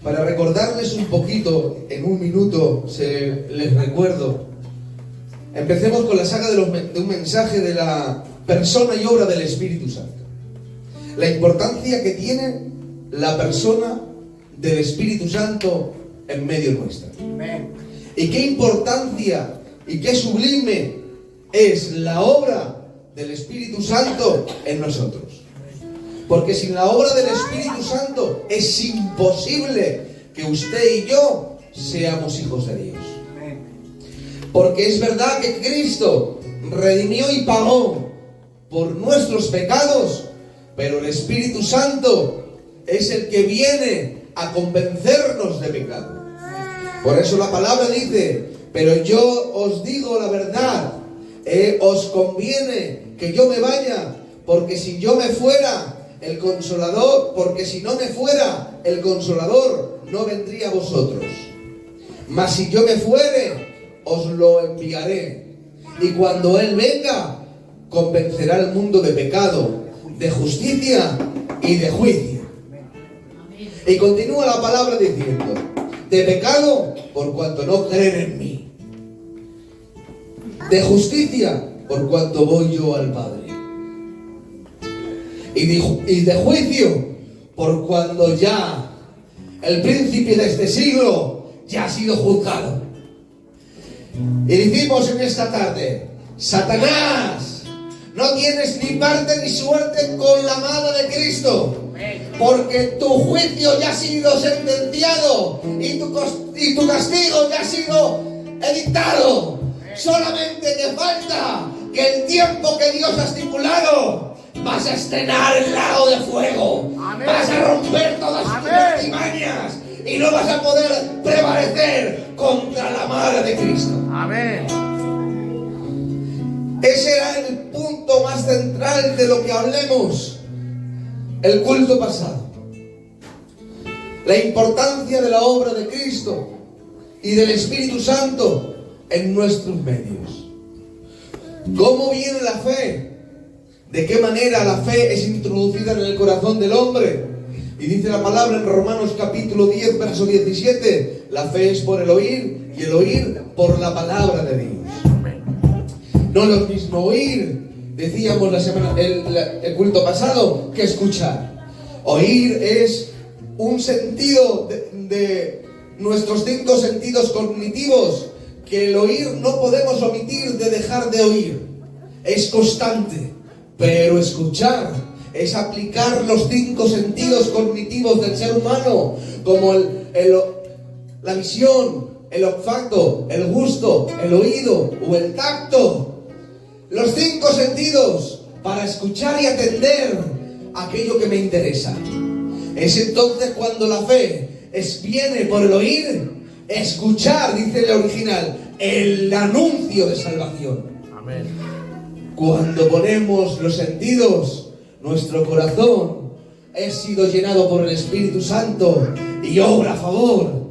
Para recordarles un poquito, en un minuto les recuerdo. Empecemos con la saga de un mensaje de la persona y obra del Espíritu Santo. La importancia que tiene la persona del Espíritu Santo en medio nuestro. Y qué importancia y qué sublime es la obra del Espíritu Santo en nosotros. Porque sin la obra del Espíritu Santo es imposible que usted y yo seamos hijos de Dios. Porque es verdad que Cristo redimió y pagó por nuestros pecados, pero el Espíritu Santo es el que viene a convencernos de pecado. Por eso la palabra dice: pero yo os digo la verdad, os conviene que yo me vaya, porque si yo me fuera, el Consolador, porque si no me fuera, el Consolador no vendría a vosotros. Mas si yo me fuere, os lo enviaré. Y cuando Él venga, convencerá al mundo de pecado, de justicia y de juicio. Y continúa la palabra diciendo: de pecado, por cuanto no creen en mí; de justicia, por cuanto voy yo al Padre; y de juicio, por cuando ya el príncipe de este siglo ya ha sido juzgado. Y decimos en esta tarde: Satanás, no tienes ni parte ni suerte con la mano de Cristo, porque tu juicio ya ha sido sentenciado y tu castigo ya ha sido edictado. Solamente te falta que el tiempo que Dios ha estipulado vas a estrenar el lago de fuego. Amén. Vas a romper todas tus artimañas y no vas a poder prevalecer contra la mano de Cristo. Amén. Ese era el punto más central de lo que hablemos el culto pasado. La importancia de la obra de Cristo y del Espíritu Santo en nuestros medios. ¿Cómo viene la fe? ¿De qué manera la fe es introducida en el corazón del hombre? Y dice la palabra en Romanos capítulo 10, verso 17: la fe es por el oír, y el oír por la palabra de Dios. No es lo mismo oír, decíamos el culto pasado, que escuchar. Oír es un sentido de nuestros 5 sentidos cognitivos, que el oír no podemos omitir de dejar de oír. Es constante. Pero escuchar es aplicar los 5 sentidos cognitivos del ser humano, como la visión, el olfato, el gusto, el oído o el tacto. Los 5 sentidos para escuchar y atender aquello que me interesa. Es entonces cuando la fe viene por el oír, escuchar, dice el original, el anuncio de salvación. Amén. Cuando ponemos los sentidos, nuestro corazón ha sido llenado por el Espíritu Santo y obra a favor,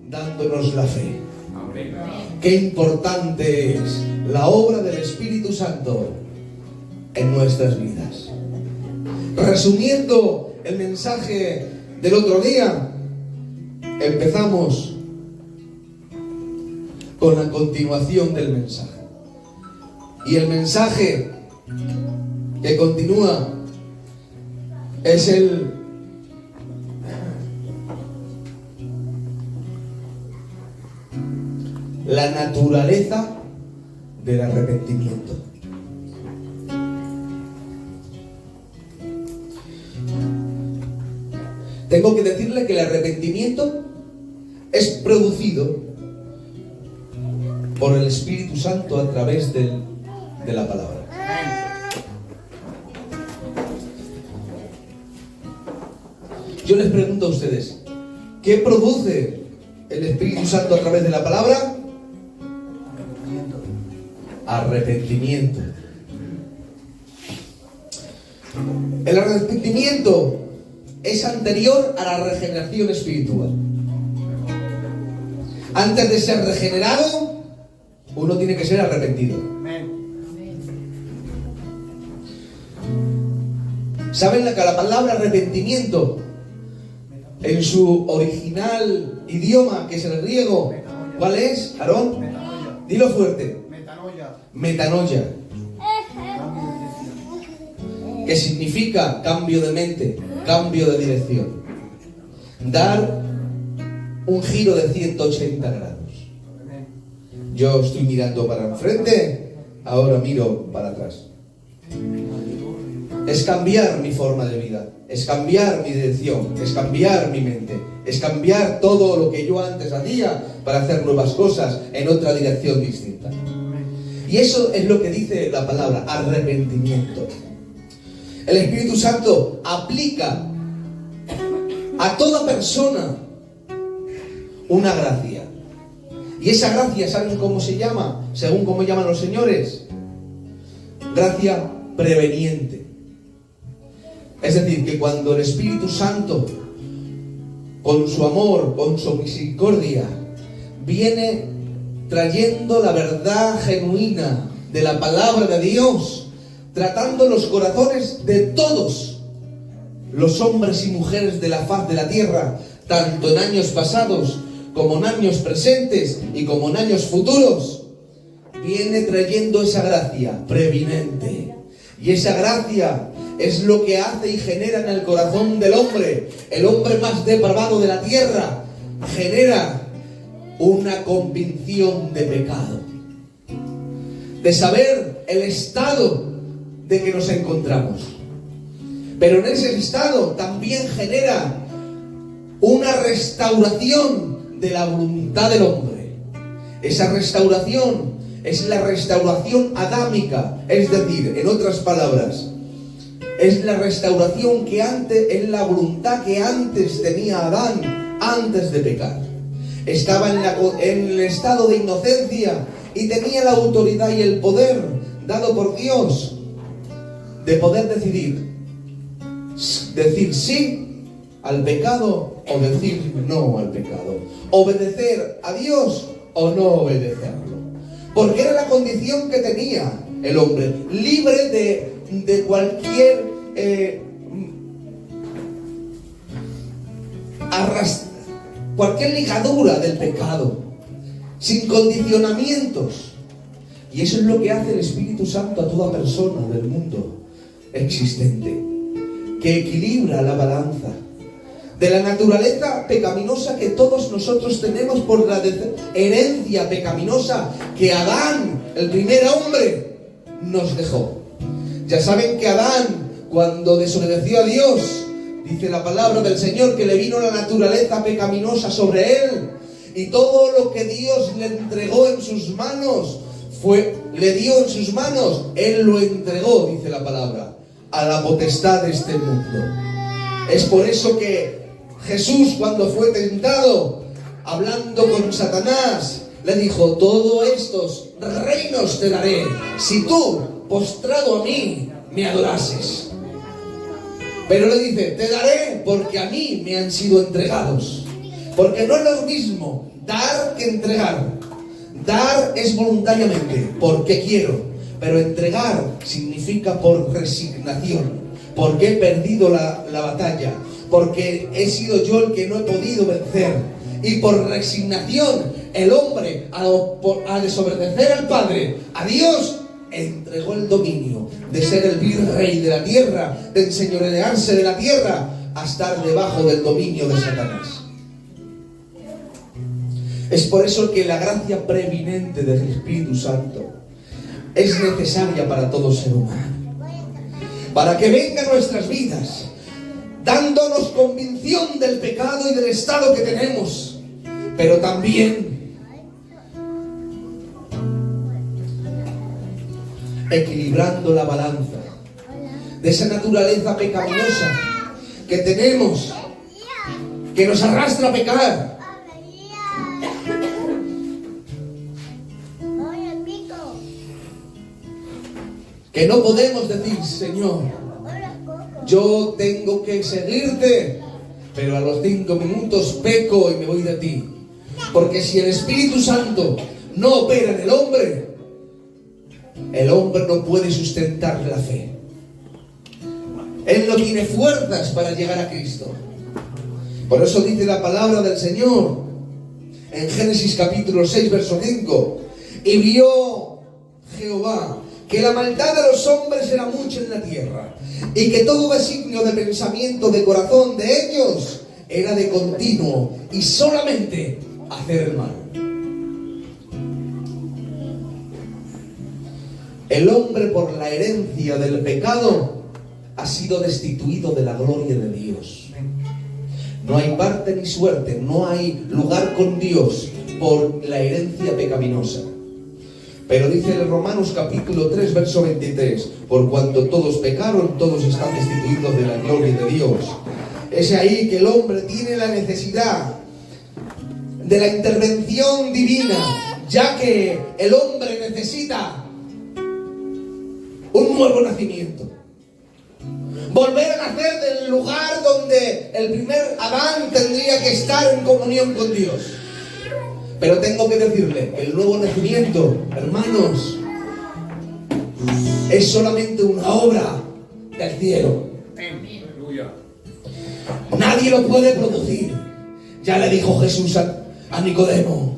dándonos la fe. Amén. Qué importante es la obra del Espíritu Santo en nuestras vidas. Resumiendo el mensaje del otro día, empezamos con la continuación del mensaje. Y el mensaje que continúa es la naturaleza del arrepentimiento. Tengo que decirle que el arrepentimiento es producido por el Espíritu Santo a través de la palabra. Yo les pregunto a ustedes: ¿qué produce el Espíritu Santo a través de la palabra? Arrepentimiento. El arrepentimiento es anterior a la regeneración espiritual. Antes de ser regenerado, uno tiene que ser arrepentido. ¿Saben que la palabra arrepentimiento en su original idioma, que es el griego. ¿Cuál es, Aarón? Metanoia. Dilo fuerte. Metanoia. Metanoia, Cambio de dirección. que significa cambio de mente, cambio de dirección. Dar un giro de 180 grados. Amén. Yo estoy mirando para enfrente, ahora miro para atrás. Es cambiar mi forma de vida, es cambiar mi dirección, es cambiar mi mente, es cambiar todo lo que yo antes hacía para hacer nuevas cosas en otra dirección distinta. Y eso es lo que dice la palabra, arrepentimiento. El Espíritu Santo aplica a toda persona una gracia. Y esa gracia, ¿saben cómo se llama? Según cómo llaman los señores. Gracia preveniente. Es decir, que cuando el Espíritu Santo, con su amor, con su misericordia, viene trayendo la verdad genuina de la palabra de Dios, tratando los corazones de todos los hombres y mujeres de la faz de la tierra, tanto en años pasados como en años presentes y como en años futuros, viene trayendo esa gracia preeminente. Y esa gracia es lo que hace y genera en el corazón del hombre, el hombre más depravado de la tierra, genera una convicción de pecado, de saber el estado de que nos encontramos. Pero en ese estado también genera una restauración de la voluntad del hombre. Esa restauración es la restauración adámica, es decir, en otras palabras, es la restauración que antes, es la voluntad que antes tenía Adán, antes de pecar. Estaba en el estado de inocencia y tenía la autoridad y el poder dado por Dios de poder decir sí al pecado o decir no al pecado, obedecer a Dios o no obedecerlo, porque era la condición que tenía el hombre, libre de cualquier cualquier ligadura del pecado, sin condicionamientos. Y eso es lo que hace el Espíritu Santo a toda persona del mundo existente, que equilibra la balanza de la naturaleza pecaminosa que todos nosotros tenemos por la herencia pecaminosa que Adán, el primer hombre, nos dejó. Ya saben que Adán, cuando desobedeció a Dios, dice la palabra del Señor que le vino la naturaleza pecaminosa sobre él, y todo lo que Dios le entregó en sus manos le dio en sus manos, él lo entregó, dice la palabra, a la potestad de este mundo. Es por eso que Jesús, cuando fue tentado, hablando con Satanás, le dijo: todos estos reinos te daré si tú, postrado a mí, me adorases. Pero le dice: te daré porque a mí me han sido entregados. Porque no es lo mismo dar que entregar. Dar es voluntariamente, porque quiero. Pero entregar significa por resignación, porque he perdido la batalla, porque he sido yo el que no he podido vencer. Y por resignación, el hombre, al desobedecer al Padre, a Dios, entregó el dominio de ser el virrey de la tierra, de enseñorearse de la tierra, a estar debajo del dominio de Satanás. Es por eso que la gracia preeminente del Espíritu Santo es necesaria para todo ser humano, para que venga a nuestras vidas dándonos convicción del pecado y del estado que tenemos, pero también equilibrando la balanza de esa naturaleza pecaminosa que tenemos, que nos arrastra a pecar. Que no podemos decir: Señor, yo tengo que seguirte, pero a los 5 minutos peco y me voy de ti. Porque si el Espíritu Santo no opera en el hombre no puede sustentar la fe. Él no tiene fuerzas para llegar a Cristo. Por eso dice la palabra del Señor en Génesis capítulo 6, verso 5. Y vio Jehová que la maldad de los hombres era mucha en la tierra, y que todo designio de pensamiento de corazón de ellos era de continuo y solamente hacer el mal. El hombre, por la herencia del pecado, ha sido destituido de la gloria de Dios. No hay parte ni suerte, no hay lugar con Dios por la herencia pecaminosa. Pero dice en Romanos capítulo 3, verso 23, por cuanto todos pecaron, todos están destituidos de la gloria de Dios. Es ahí que el hombre tiene la necesidad de la intervención divina, ya que el hombre necesita un nuevo nacimiento. Volver a nacer del lugar donde el primer Adán tendría que estar en comunión con Dios. Pero tengo que decirle que el nuevo nacimiento, hermanos, es solamente una obra del cielo. Nadie lo puede producir. Ya le dijo Jesús a Nicodemo: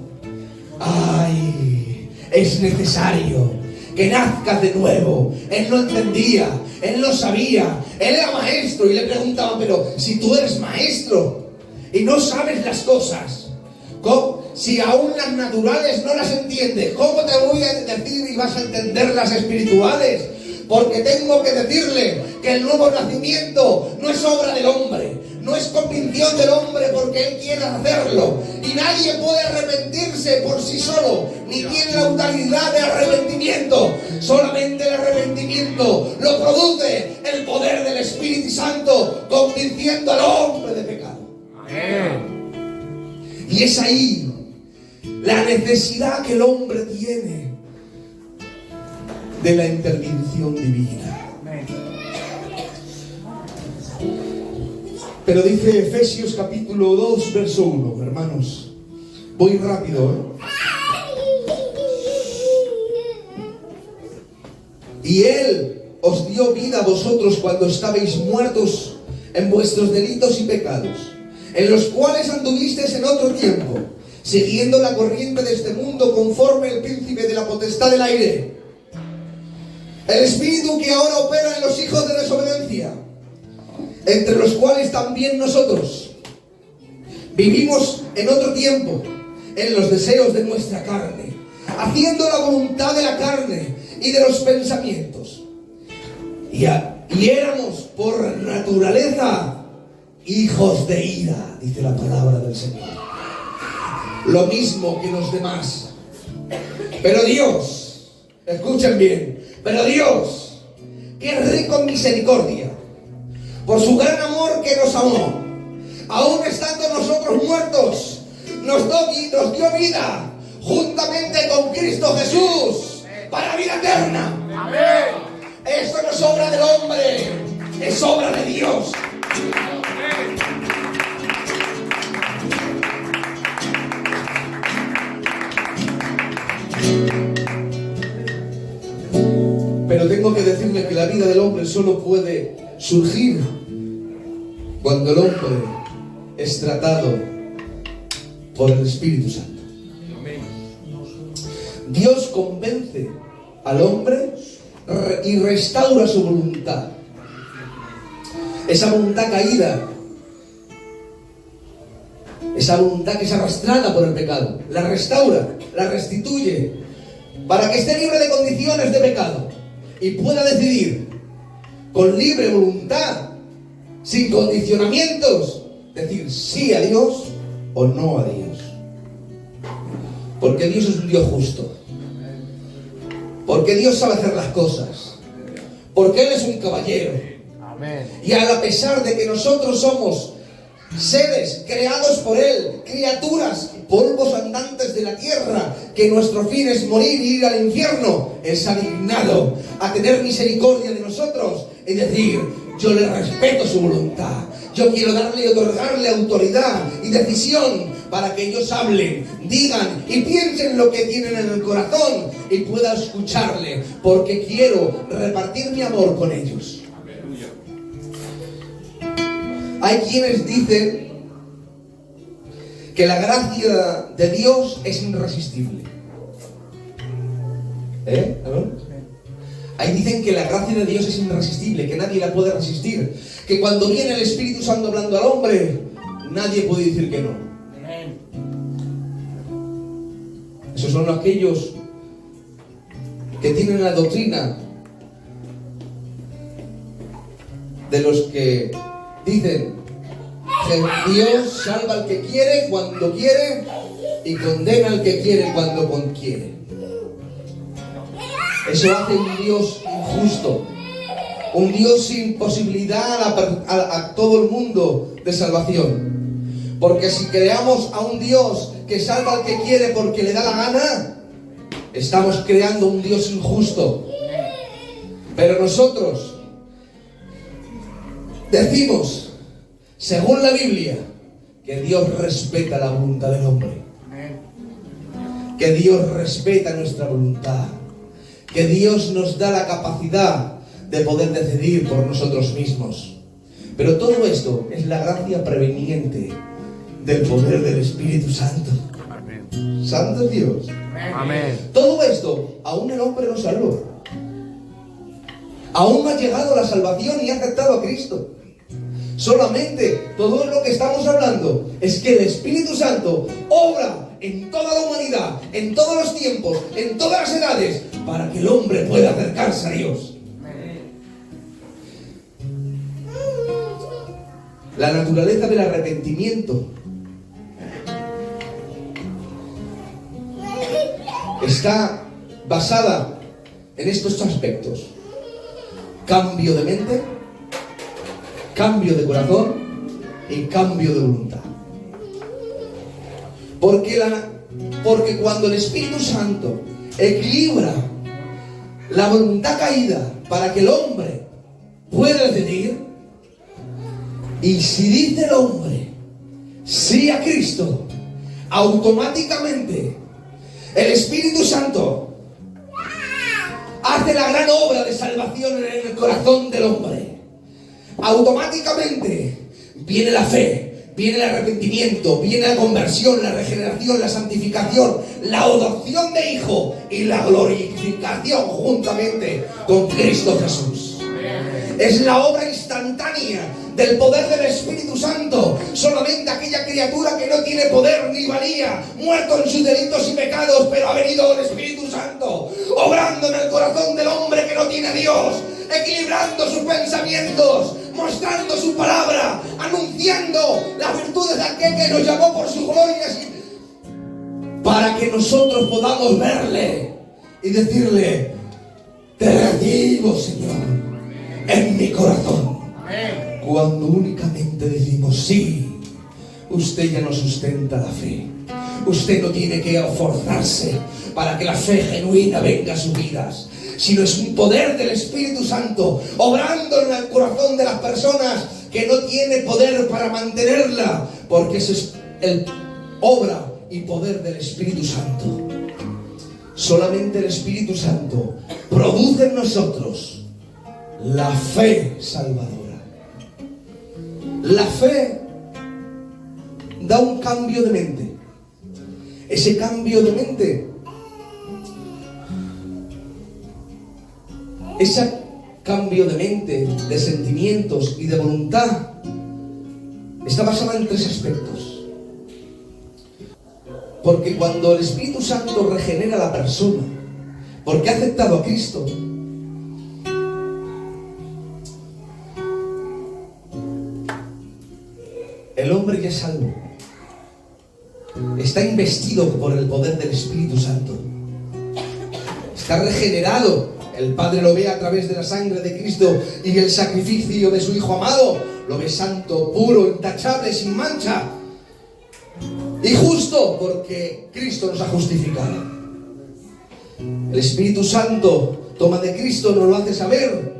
ay, es necesario que nazcas de nuevo. Él no entendía, él no sabía, él era maestro y le preguntaba: pero si tú eres maestro y no sabes las cosas, si aún las naturales no las entiendes, ¿cómo te voy a decir y vas a entender las espirituales? Porque tengo que decirle que el nuevo nacimiento no es obra del hombre, no es convicción del hombre porque él quiera hacerlo. Y nadie puede arrepentirse por sí solo, ni tiene la autoridad de arrepentimiento. Solamente el arrepentimiento lo produce el poder del Espíritu Santo, convenciendo al hombre de pecado. Y es ahí la necesidad que el hombre tiene de la intervención divina. Pero dice Efesios capítulo 2, verso 1, hermanos. Voy rápido, Y Él os dio vida a vosotros cuando estabais muertos en vuestros delitos y pecados, en los cuales anduvisteis en otro tiempo, siguiendo la corriente de este mundo, conforme el príncipe de la potestad del aire, el espíritu que ahora opera en los hijos de desobediencia, entre los cuales también nosotros vivimos en otro tiempo en los deseos de nuestra carne, haciendo la voluntad de la carne y de los pensamientos, y éramos por naturaleza hijos de ira, dice la palabra del Señor, lo mismo que los demás. Pero Dios, escuchen bien, pero Dios, que es rico en misericordia, por su gran amor que nos amó, aún estando nosotros muertos, nos dio vida juntamente con Cristo Jesús para vida eterna. Amén. Esto no es obra del hombre, es obra de Dios. Pero tengo que decirle que la vida del hombre solo puede surgir cuando el hombre es tratado por el Espíritu Santo. Dios convence al hombre y restaura su voluntad. Esa voluntad caída, esa voluntad que es arrastrada por el pecado, la restaura, la restituye, para que esté libre de condiciones de pecado y pueda decidir con libre voluntad, sin condicionamientos, decir sí a Dios o no a Dios. Porque Dios es un Dios justo. Porque Dios sabe hacer las cosas. Porque Él es un caballero. Amén. Y a pesar de que nosotros somos seres creados por Él, criaturas, polvos andantes de la tierra, que nuestro fin es morir y ir al infierno, Él se ha dignado a tener misericordia de nosotros y decir: yo le respeto su voluntad, yo quiero darle y otorgarle autoridad y decisión para que ellos hablen, digan y piensen lo que tienen en el corazón y pueda escucharle, porque quiero repartir mi amor con ellos. Hay quienes dicen que la gracia de Dios es irresistible. ¿No? Ahí dicen que la gracia de Dios es irresistible, que nadie la puede resistir. Que cuando viene el Espíritu Santo hablando al hombre, nadie puede decir que no. Esos son aquellos que tienen la doctrina de los que dicen que Dios salva al que quiere, cuando quiere, y condena al que quiere, cuando quiere. Eso hace un Dios injusto, un Dios sin posibilidad a todo el mundo de salvación. Porque si creamos a un Dios que salva al que quiere porque le da la gana, estamos creando un Dios injusto. Pero nosotros decimos, según la Biblia, que Dios respeta la voluntad del hombre, que Dios respeta nuestra voluntad, que Dios nos da la capacidad de poder decidir por nosotros mismos. Pero todo esto es la gracia preveniente del poder del Espíritu Santo. Amén. Santo es Dios. Amén. Todo esto, aún el hombre no salvo. Aún no ha llegado a la salvación y ha aceptado a Cristo. Solamente todo lo que estamos hablando es que el Espíritu Santo obra en toda la humanidad, en todos los tiempos, en todas las edades, para que el hombre pueda acercarse a Dios. La naturaleza del arrepentimiento está basada en estos aspectos: cambio de mente, cambio de corazón y cambio de voluntad. Porque cuando el Espíritu Santo equilibra la voluntad caída para que el hombre pueda decidir, y si dice el hombre sí a Cristo, automáticamente el Espíritu Santo hace la gran obra de salvación en el corazón del hombre. Automáticamente viene la fe, viene el arrepentimiento, viene la conversión, la regeneración, la santificación, la adopción de hijo y la glorificación juntamente con Cristo Jesús. Es la obra instantánea del poder del Espíritu Santo. Solamente aquella criatura que no tiene poder ni valía, muerto en sus delitos y pecados, pero ha venido el Espíritu Santo, obrando en el corazón del hombre que no tiene a Dios, equilibrando sus pensamientos, mostrando su palabra, anunciando las virtudes de aquel que nos llamó por su gloria, para que nosotros podamos verle y decirle: te recibo, Señor, en mi corazón. Cuando únicamente decimos sí, usted ya no sustenta la fe. Usted no tiene que forzarse para que la fe genuina venga a sus vidas, sino es un poder del Espíritu Santo obrando en el corazón de las personas que no tiene poder para mantenerla, porque ese es el obra y poder del Espíritu Santo. Solamente el Espíritu Santo produce en nosotros la fe salvadora. La fe da un cambio de mente. Ese cambio de mente, ese cambio de mente, de sentimientos y de voluntad está basado en tres aspectos. Porque cuando el Espíritu Santo regenera a la persona, porque ha aceptado a Cristo, el hombre ya es salvo. Está investido por el poder del Espíritu Santo. Está regenerado. El Padre lo ve a través de la sangre de Cristo y el sacrificio de su Hijo amado. Lo ve santo, puro, intachable, sin mancha y justo, porque Cristo nos ha justificado. El Espíritu Santo toma de Cristo, nos lo hace saber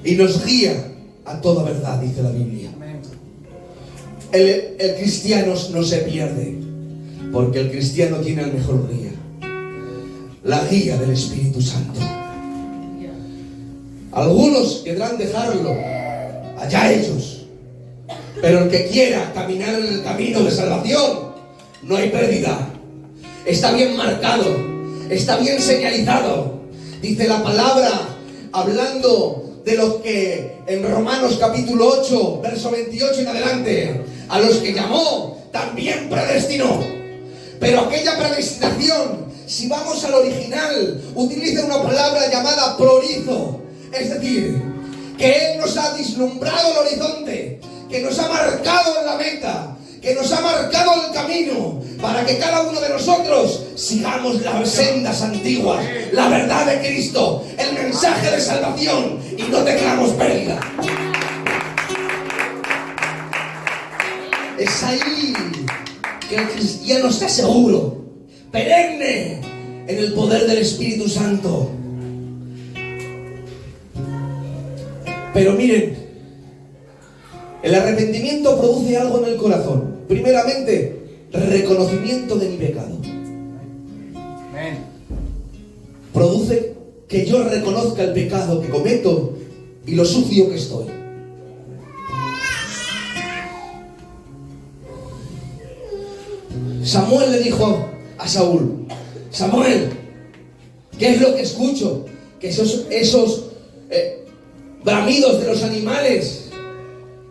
y nos guía a toda verdad, dice la Biblia. El cristiano no se pierde, porque el cristiano tiene el mejor guía, la guía del Espíritu Santo. Algunos querrán dejarlo, allá ellos, Pero el que quiera caminar en el camino de salvación, no hay pérdida. Está bien marcado, está bien señalizado. Dice la palabra, hablando de los que en Romanos capítulo 8, verso 28 en adelante, a los que llamó, también predestinó. Pero aquella predestinación, si vamos al original, utiliza una palabra llamada prorizo. Es decir, que Él nos ha vislumbrado el horizonte, que nos ha marcado en la meta, que nos ha marcado el camino, para que cada uno de nosotros sigamos las sendas antiguas, la verdad de Cristo, el mensaje de salvación, y no tengamos pérdida. Es ahí que el cristiano está seguro, perenne en el poder del Espíritu Santo. Pero miren, el arrepentimiento produce algo en el corazón. Primeramente, reconocimiento de mi pecado. Produce que yo reconozca el pecado que cometo y lo sucio que estoy. Samuel le dijo a Saúl: Samuel, ¿qué es lo que escucho? Que esos bramidos de los animales.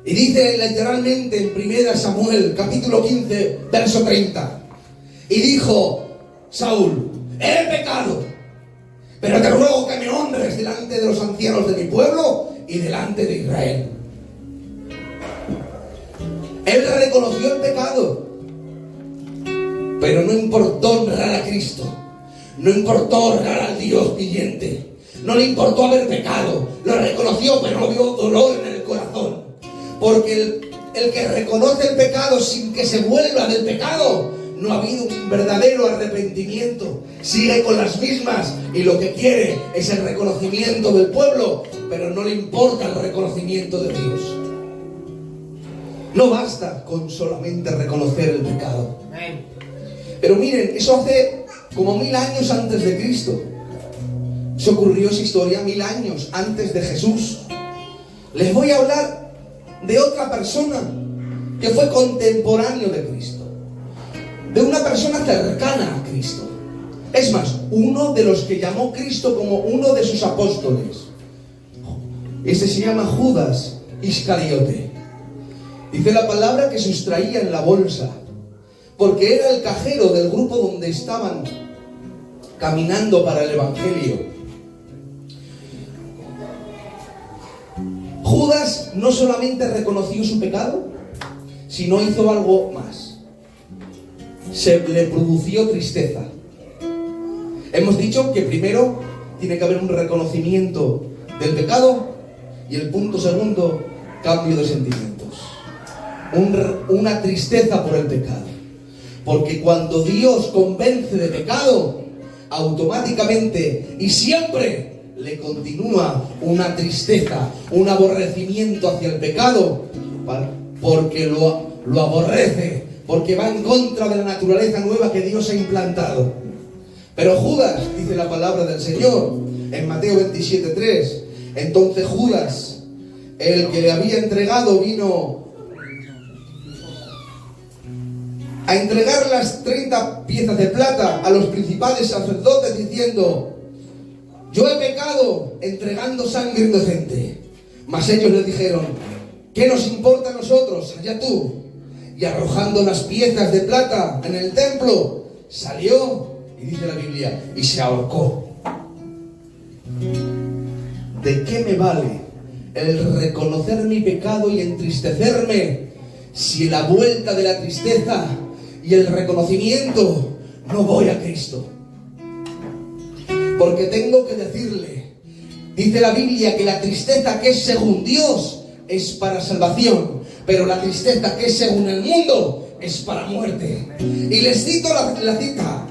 Y dice literalmente en 1 Samuel capítulo 15 verso 30: y dijo Saúl: he pecado, pero te ruego que me honres delante de los ancianos de mi pueblo y delante de Israel. Él reconoció el pecado, pero no importó honrar a Cristo, no importó honrar al Dios viviente, no le importó haber pecado, lo reconoció, pero no vio dolor en el corazón. Porque el que reconoce el pecado sin que se vuelva del pecado, no ha habido un verdadero arrepentimiento. Sigue con las mismas y lo que quiere es el reconocimiento del pueblo, pero no le importa el reconocimiento de Dios. No basta con solamente reconocer el pecado. Pero miren, eso hace como 1000 años antes de Cristo. Eso ocurrió, esa historia, 1000 años antes de Jesús. Les voy a hablar de otra persona que fue contemporáneo de Cristo, de una persona cercana a Cristo. Es más, uno de los que llamó Cristo como uno de sus apóstoles. Ese se llama Judas Iscariote. Dice la palabra que sustraía en la bolsa, porque era el cajero del grupo donde estaban caminando para el Evangelio. Judas no solamente reconoció su pecado, sino hizo algo más. Se le produjo tristeza. Hemos dicho que primero tiene que haber un reconocimiento del pecado y el punto segundo, cambio de sentimientos. Una tristeza por el pecado. Porque cuando Dios convence de pecado, automáticamente y siempre le continúa una tristeza, un aborrecimiento hacia el pecado, porque lo aborrece, porque va en contra de la naturaleza nueva que Dios ha implantado. Pero Judas, dice la palabra del Señor en Mateo 27:3, entonces Judas, el que le había entregado, vino a entregar las 30 piezas de plata a los principales sacerdotes, diciendo: yo he pecado entregando sangre inocente. Mas ellos le dijeron: ¿qué nos importa a nosotros? Allá tú. Y arrojando las piezas de plata en el templo, salió, y dice la Biblia, y se ahorcó. ¿De qué me vale el reconocer mi pecado y entristecerme si en la vuelta de la tristeza y el reconocimiento no voy a Cristo? Porque tengo que decirle, dice la Biblia, que la tristeza que es según Dios es para salvación, pero la tristeza que es según el mundo es para muerte. Y les cito la cita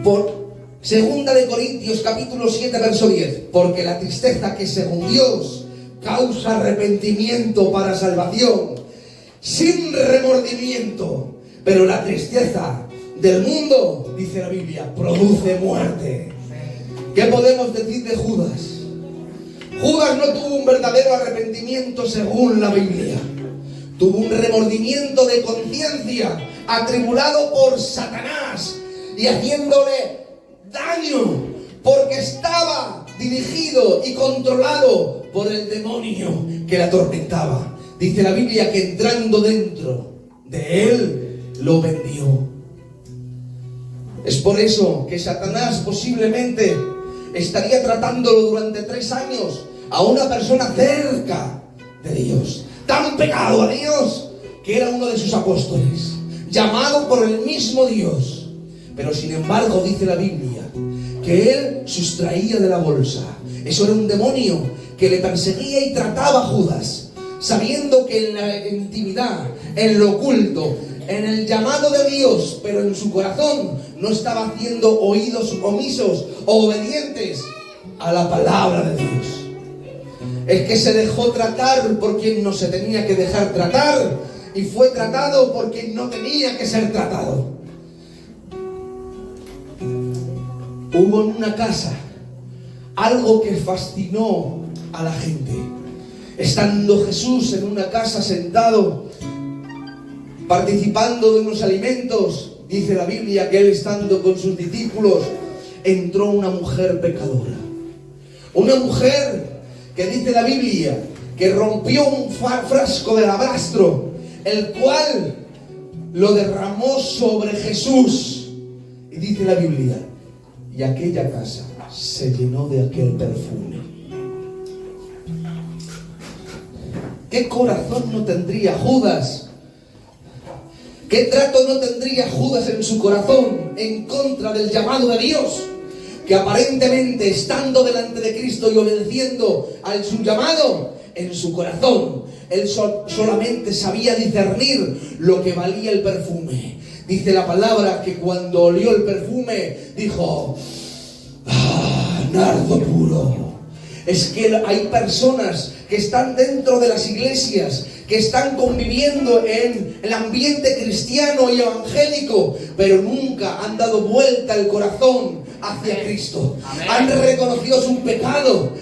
por 2 de Corintios capítulo 7 verso 10: porque la tristeza que es según Dios causa arrepentimiento para salvación, sin remordimiento, pero la tristeza del mundo, dice la Biblia, produce muerte. ¿Qué podemos decir de Judas? Judas no tuvo un verdadero arrepentimiento según la Biblia. Tuvo un remordimiento de conciencia, atribulado por Satanás y haciéndole daño, porque estaba dirigido y controlado por el demonio que le atormentaba. Dice la Biblia que entrando dentro de él, lo vendió. Es por eso que Satanás posiblemente estaría tratándolo durante 3 años a una persona cerca de Dios, tan pegado a Dios que era uno de sus apóstoles, llamado por el mismo Dios. Pero sin embargo dice la Biblia que él sustraía de la bolsa. Eso era un demonio que le perseguía y trataba a Judas, sabiendo que en la intimidad, en lo oculto, en el llamado de Dios, pero en su corazón no estaba haciendo oídos omisos o obedientes a la palabra de Dios. El que se dejó tratar por quien no se tenía que dejar tratar y fue tratado por quien no tenía que ser tratado. Hubo en una casa algo que fascinó a la gente. Estando Jesús en una casa sentado, participando de unos alimentos, dice la Biblia que él, estando con sus discípulos, entró una mujer pecadora. Una mujer que dice la Biblia que rompió un frasco de alabastro, el cual lo derramó sobre Jesús. Y dice la Biblia, y aquella casa se llenó de aquel perfume. ¿Qué corazón no tendría Judas? ¿Qué trato no tendría Judas en su corazón en contra del llamado de Dios? Que aparentemente, estando delante de Cristo y obedeciendo a su llamado, en su corazón, él solamente sabía discernir lo que valía el perfume. Dice la palabra que cuando olió el perfume, dijo, nardo puro. Es que hay personas que están dentro de las iglesias, que están conviviendo en el ambiente cristiano y evangélico, pero nunca han dado vuelta el corazón hacia Cristo. Amén. Han reconocido su pecado,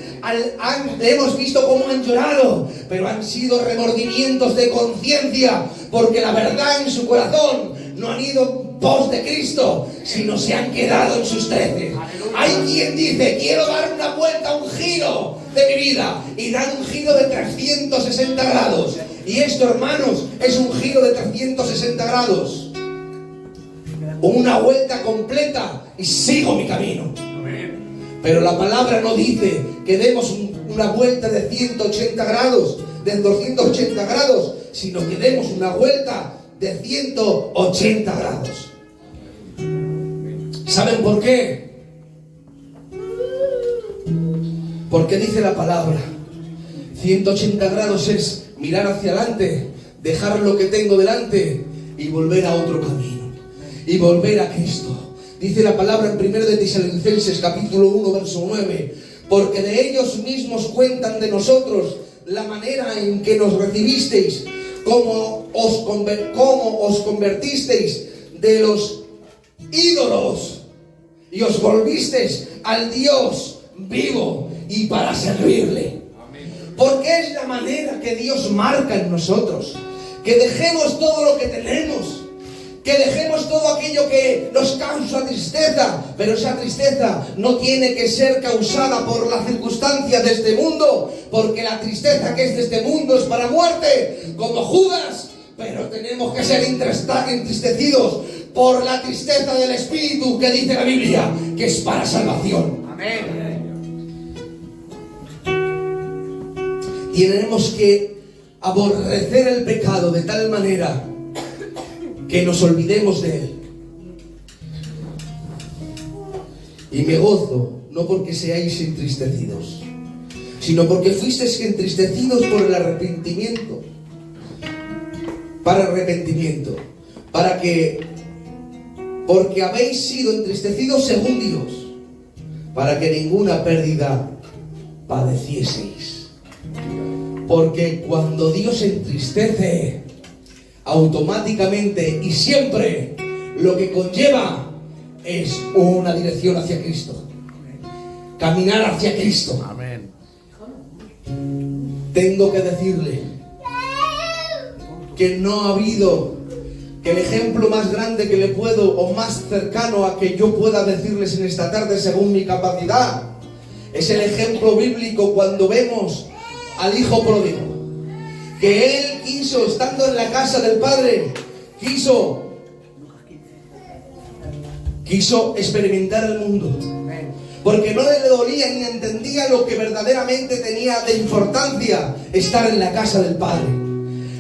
hemos visto cómo han llorado, pero han sido remordimientos de conciencia, porque la verdad en su corazón no han ido pos de Cristo, sino se han quedado en sus 13. Hay quien dice, quiero dar una vuelta, un giro de mi vida, y dan un giro de 360 grados. Y esto, hermanos, es un giro de 360 grados. Una vuelta completa y sigo mi camino. Pero la palabra no dice que demos una vuelta de 180 grados, de 280 grados, sino que demos una vuelta de 180 grados. ¿Saben por qué? Porque dice la palabra, 180 grados es mirar hacia adelante, dejar lo que tengo delante y volver a otro camino, y volver a Cristo. Dice la palabra en 1 de Tesalonicenses capítulo 1 verso 9, porque de ellos mismos cuentan de nosotros la manera en que nos recibisteis, cómo os convertisteis de los ídolos y os volvisteis al Dios vivo y para servirle. Porque es la manera que Dios marca en nosotros, que dejemos todo lo que tenemos, que dejemos todo aquello que nos causa tristeza, pero esa tristeza no tiene que ser causada por las circunstancias de este mundo, porque la tristeza que es de este mundo es para muerte, como Judas, pero tenemos que ser entristecidos por la tristeza del Espíritu, que dice la Biblia, que es para salvación. Amén. Tenemos que aborrecer el pecado de tal manera que nos olvidemos de él. Y me gozo, no porque seáis entristecidos, sino porque fuisteis entristecidos por el arrepentimiento. Para arrepentimiento. Porque habéis sido entristecidos según Dios, para que ninguna pérdida padecieseis. Porque cuando Dios entristece, automáticamente y siempre lo que conlleva es una dirección hacia Cristo. Caminar hacia Cristo. Amén. tengo que decirle que no ha habido, que el ejemplo más grande que le puedo, o más cercano a que yo pueda decirles en esta tarde según mi capacidad, es el ejemplo bíblico cuando vemos al hijo pródigo, que él quiso, estando en la casa del padre, quiso experimentar el mundo, porque no le dolía ni entendía lo que verdaderamente tenía de importancia estar en la casa del padre,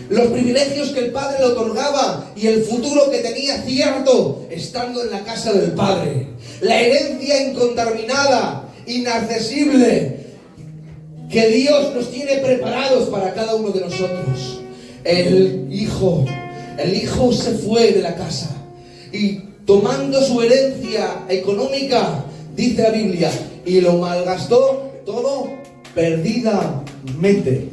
los privilegios que el padre le otorgaba y el futuro que tenía cierto estando en la casa del padre, la herencia incontaminada, inaccesible, que Dios nos tiene preparados para cada uno de nosotros. El hijo se fue de la casa y tomando su herencia económica, dice la Biblia, y lo malgastó todo perdidamente.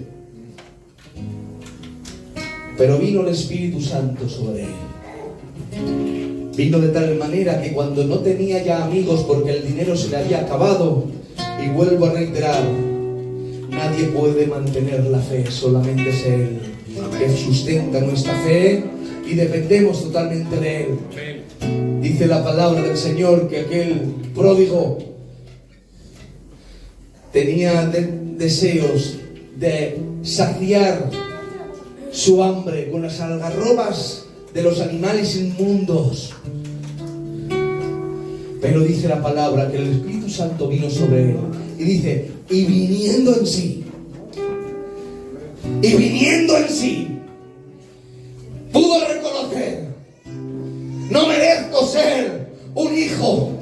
Pero vino el Espíritu Santo sobre él. Vino de tal manera que cuando no tenía ya amigos porque el dinero se le había acabado, y vuelvo a reiterar, nadie puede mantener la fe, solamente es Él que sustenta nuestra fe y dependemos totalmente de Él. Dice la palabra del Señor que aquel pródigo tenía deseos de saciar su hambre con las algarrobas de los animales inmundos. Pero dice la palabra que el Espíritu Santo vino sobre él y dice, y viniendo en sí, pudo reconocer, no merezco ser un hijo,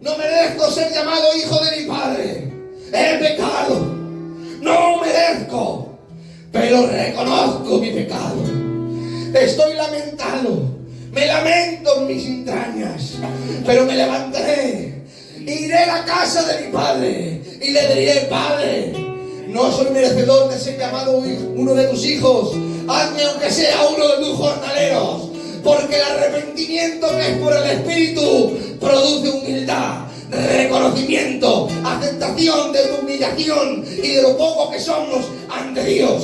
no merezco ser llamado hijo de mi padre, he pecado, no merezco, pero reconozco mi pecado, estoy lamentado, me lamento en mis entrañas, pero me levantaré, iré a la casa de mi padre y le diré, Padre, no soy merecedor de ser llamado uno de tus hijos, hazme aunque sea uno de tus jornaleros, porque el arrepentimiento que es por el Espíritu produce humildad, reconocimiento, aceptación de tu humillación y de lo poco que somos ante Dios,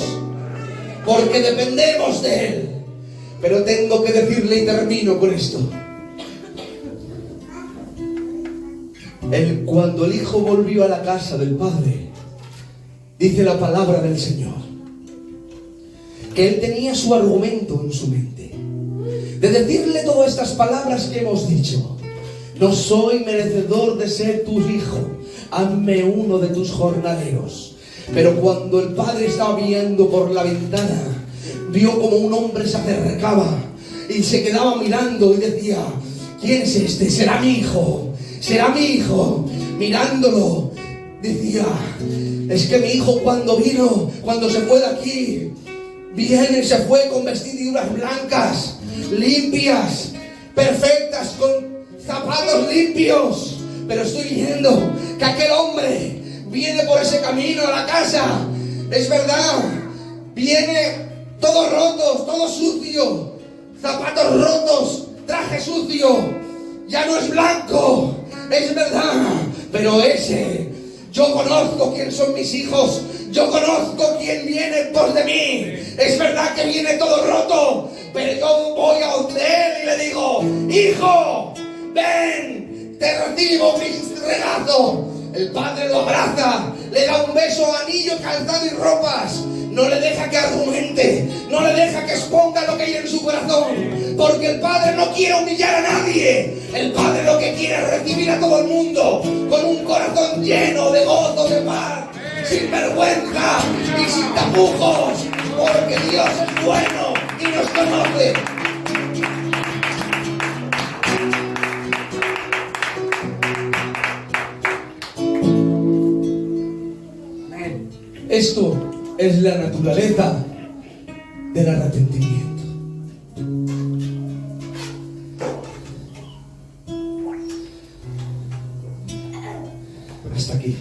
porque dependemos de Él. Pero tengo que decirle y termino con esto. Cuando el hijo volvió a la casa del padre, dice la palabra del Señor, que él tenía su argumento en su mente, de decirle todas estas palabras que hemos dicho. No soy merecedor de ser tu hijo, hazme uno de tus jornaleros. Pero cuando el padre estaba viendo por la ventana, vio como un hombre se acercaba y se quedaba mirando y decía, ¿quién es este? Será mi hijo, será mi hijo. Mirándolo, decía, es que mi hijo cuando se fue de aquí, viene y se fue con vestiduras blancas, limpias, perfectas, con zapatos limpios. Pero estoy viendo que aquel hombre viene por ese camino a la casa. Es verdad, viene todos rotos, todo sucio, zapatos rotos, traje sucio, ya no es blanco, es verdad, pero yo conozco quién son mis hijos, yo conozco quién viene en pos de mí, es verdad que viene todo roto, pero yo voy a donde él y le digo, hijo, ven, te recibo mi regazo. El padre lo abraza, le da un beso, anillo, calzado y ropas. No le deja que argumente, no le deja que exponga lo que hay en su corazón, porque el padre no quiere humillar a nadie. El padre lo que quiere es recibir a todo el mundo con un corazón lleno de gozo, de paz, sin vergüenza y sin tapujos, porque Dios es bueno y nos conoce. Esto es la naturaleza del arrepentimiento. Hasta aquí.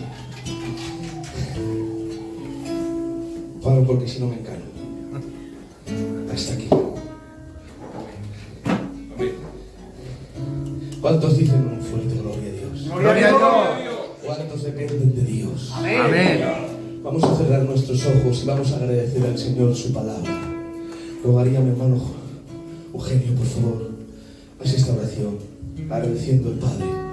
Paro porque si no me encano. Hasta aquí. ¿Cuántos dicen un fuerte gloria a Dios? ¡Gloria a Dios! ¿Cuántos dependen de Dios? Amén. Vamos a cerrar nuestros ojos y vamos a agradecer al Señor su palabra. Rogaría a mi hermano Eugenio, por favor, haz esta oración, agradeciendo al Padre